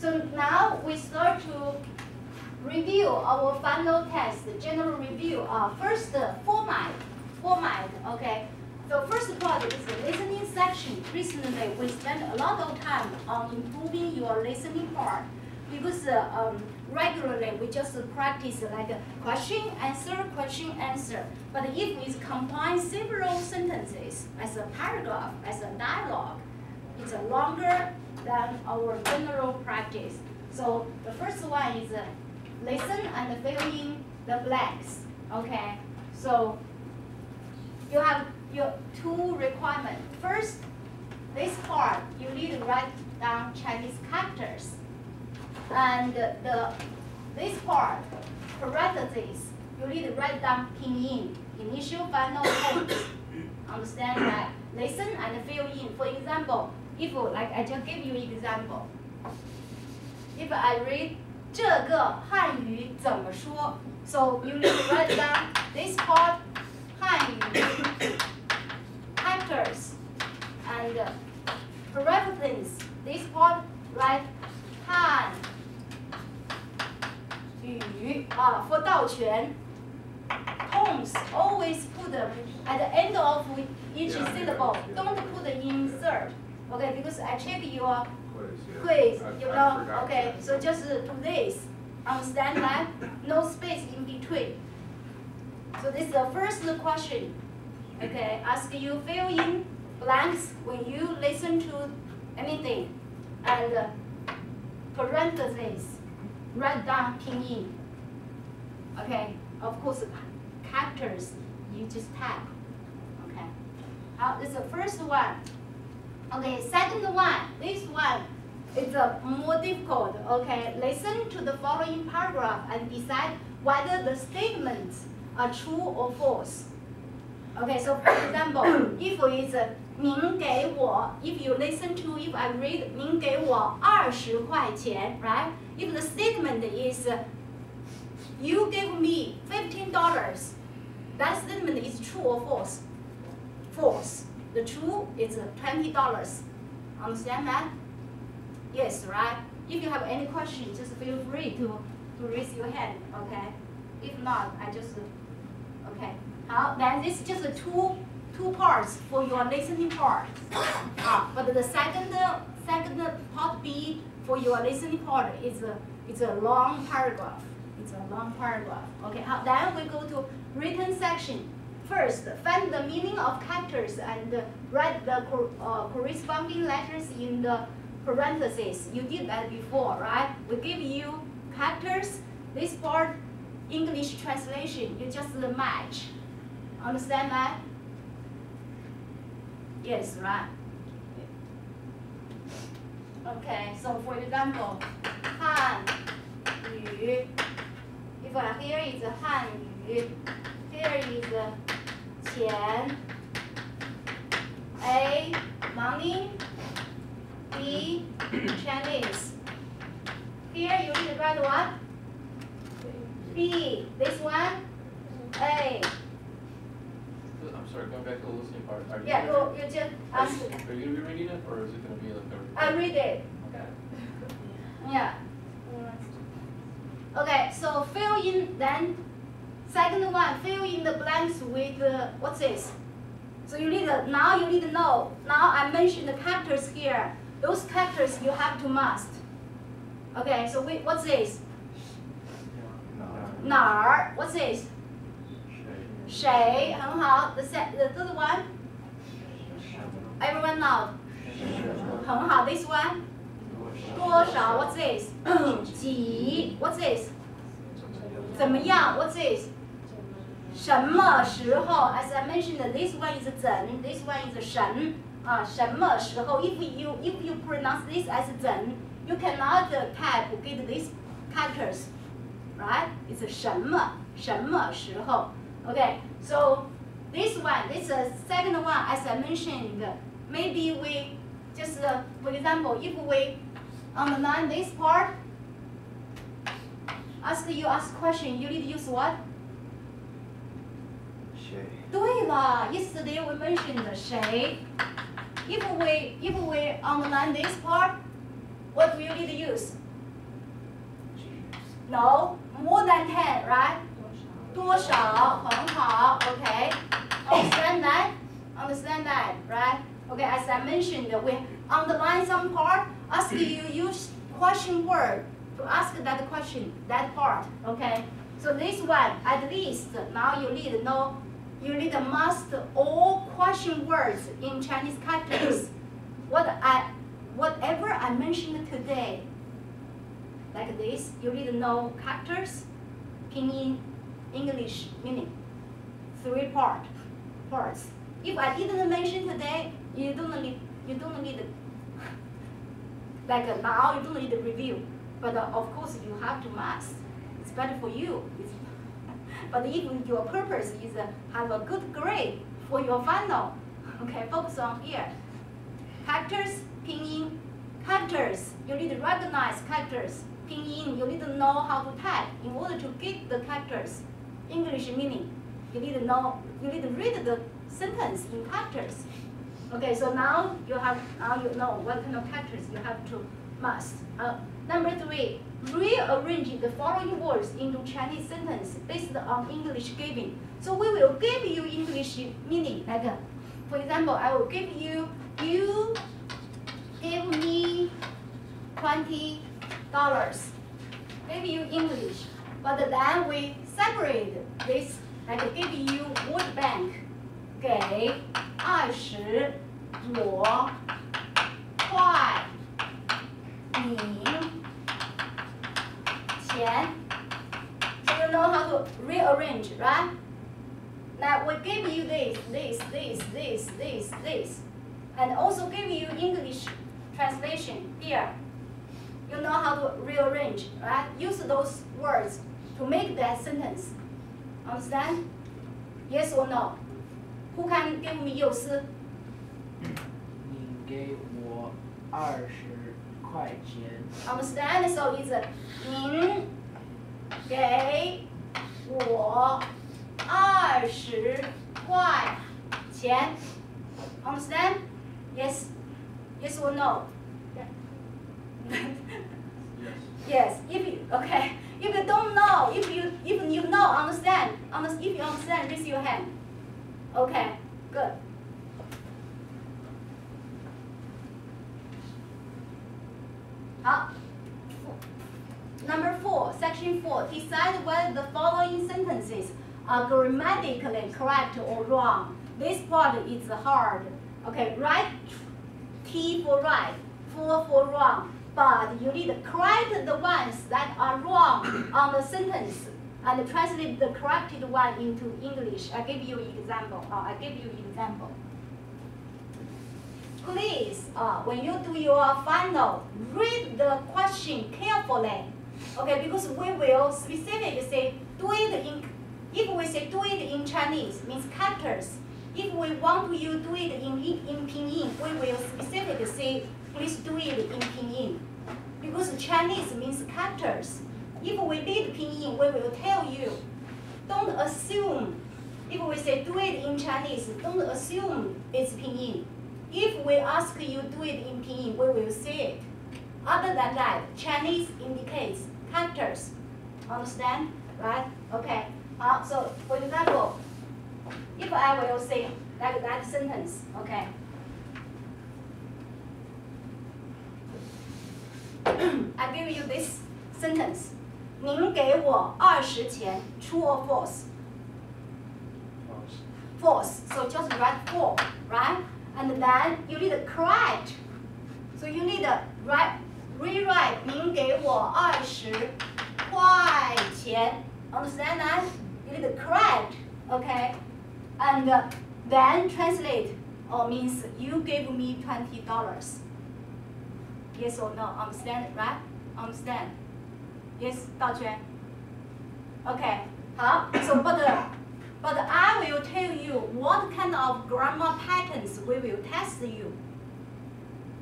So now we start to review our final test, general review. First, format. Okay. So first part is the listening section. Recently, we spent a lot of time on improving your listening part because regularly we just practice like question, answer. But if we combine several sentences as a paragraph, as a dialogue, it's longer than our general practice. So the first one is listen and fill in the blanks. Okay. So you have your two requirements. First, this part you need to write down Chinese characters, and this part, parentheses, you need to write down pinyin, initial, final point. Understand that? Listen and fill in. For example, if like I just gave you an example, if I read 这个汉语怎么说, so you need to write down this part, 汉语 characters, and parentheses, this part, write 汉语 for 道全. Tones always put at the end of each syllable. Don't put the insert. Okay, because I check your quiz, you know. Okay, so just do this. Understand that? No space in between. So this is the first question. Okay, ask you fill in blanks when you listen to anything, and parentheses, write down pinyin. Okay, of course, characters you just tap. Okay, this is the first one. Okay, second one, this one is more difficult. Okay, listen to the following paragraph and decide whether the statements are true or false. Okay, so for example, if it's 您给我, if you listen to, if I read 您给我20块钱, right? If the statement is you gave me $15, that statement is true or false? False. The true is $20. Understand that? Yes, right? If you have any questions, just feel free to raise your hand, okay? If not, I just, okay. Then this is just two parts for your listening part. But the second part B for your listening part is a long paragraph. It's a long paragraph. Okay. Then we go to written section. First, find the meaning of characters and write the corresponding letters in the parentheses. You did that before, right? We give you characters. This part, English translation, you just match. Understand that? Yes, right? Okay, so for example, 汉语. If here is 汉语, here is 钱, A, money, B, Chinese. Here you need to write what? B, this one, A. I'm sorry, going back to the listening part. You just ask. Are you going to be reading it, or is it going to be like a... I read it. Okay. Yeah. Okay, so fill in then. Second one, fill in the blanks with what's this? So you need now you need to know. Now I mentioned the characters here. Those characters you have to must. Okay, so what's this? 哪儿? What's this? 谁? 很好. The third one? Everyone know. 很好. This one? 多少? What's this? 几? What's this? 怎么样? What's this? 什么时候? As I mentioned, this one is 怎, this one is 什. 什么时候? If you pronounce this as 怎, you cannot type get these characters, right? It's 什么时候? Okay, so this one, this second one, as I mentioned, maybe we just, for example, if we underline this part, ask question, you need to use what? 谁? 对了, yesterday we mentioned 谁. If we underline this part, what do you need to use? No, more than 10, right? 多少很好 okay. Understand that? Understand that, right? Okay, as I mentioned, we underline some part, ask you use question word to ask that question, that part, okay? So this one, at least, now you need to know, you need to master all question words in Chinese characters. Whatever I mentioned today, like this, you need to know characters, pinyin, English meaning, 3 parts. If I didn't mention today, you don't need like now you don't need a review, but of course you have to master. It's better for you. But if your purpose is have a good grade for your final, okay, focus on here. Characters, pinyin, characters. You need to recognize characters. Pinyin, you need to know how to type in order to get the characters. English meaning, you need to know. You need to read the sentence in characters. Okay, so now you know what kind of characters you have to master. Number 3, rearrange the following words into Chinese sentence based on English given. So we will give you English meaning. Like, for example, I will give you, you give me $20. Give you English, but then we separate this. Like give you World Bank. 给20我块你钱 So you know how to rearrange, right? Now we give you this, and also give you English translation here. You know how to rearrange, right? Use those words to make that sentence. Understand? Yes or no? Who can give me 右思？你给我20块钱。Understand? So it's 您给我20块钱。Understand? Yes. Yes or no? Yes. If you okay. If you don't know, if you know, understand. If you understand, raise your hand. Okay. Good. Number 4, section 4. Decide whether the following sentences are grammatically correct or wrong. This part is hard. Okay, right T for right, 4 for wrong. But you need to correct the ones that are wrong on the sentence and translate the corrected one into English. I give you an example. Please, when you do your final, read the question carefully. Okay, because we will specifically say do it in. If we say do it in Chinese, means characters. If we want you to do it in pinyin, we will specifically say please do it in pinyin. Because Chinese means characters. If we did pinyin, we will tell you. Don't assume. If we say do it in Chinese, don't assume it's pinyin. If we ask you do it in pinyin, we will say it. Other than that, Chinese indicates characters. Understand? Right? Okay. So, for example, if I will say like that sentence, okay. I give you this sentence. 您给我20钱 True or false? False. So just write for, right? And then you need to correct. So you need to rewrite 您给我20块钱. Understand that? You need to correct, okay? And then translate, means you gave me $20. Yes or no? Understand it, right? Understand? Yes, 道娟. Okay. 好. So, but I will tell you what kind of grammar patterns we will test you.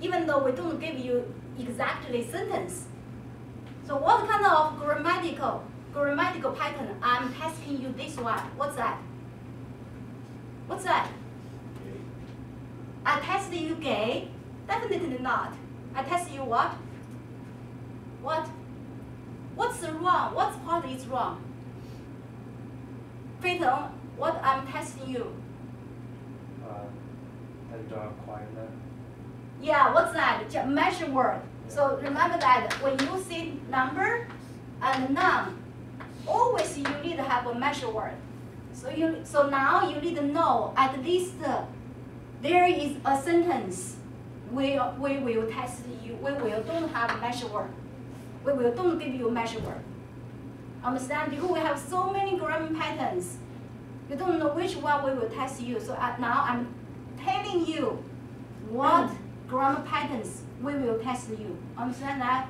Even though we don't give you exactly sentence. So, what kind of grammatical pattern I'm testing you this one? What's that? What's that? I tested you gay? Definitely not. I test you what? What? What's the wrong? What part is wrong? Peyton, what I'm testing you? That you don't have quietness. Yeah, what's that? Just measure word. So remember that when you see number and noun, always you need to have a measure word. So now you need to know at least there is a sentence we will test you. We will don't have measure word. We will don't give you measure word. Understand? Because we have so many grammar patterns. You don't know which one we will test you. So now I'm telling you what grammar patterns we will test you. Understand that?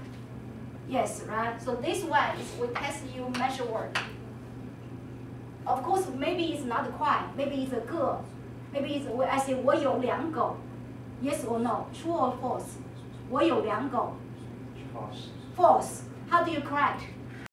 Yes, right? So this one is we test you measure word. Of course, maybe it's not quiet. Maybe it's a girl. Maybe it's I say 我有两狗. Yes or no? True or false? 我有两狗. False. False. How do you correct?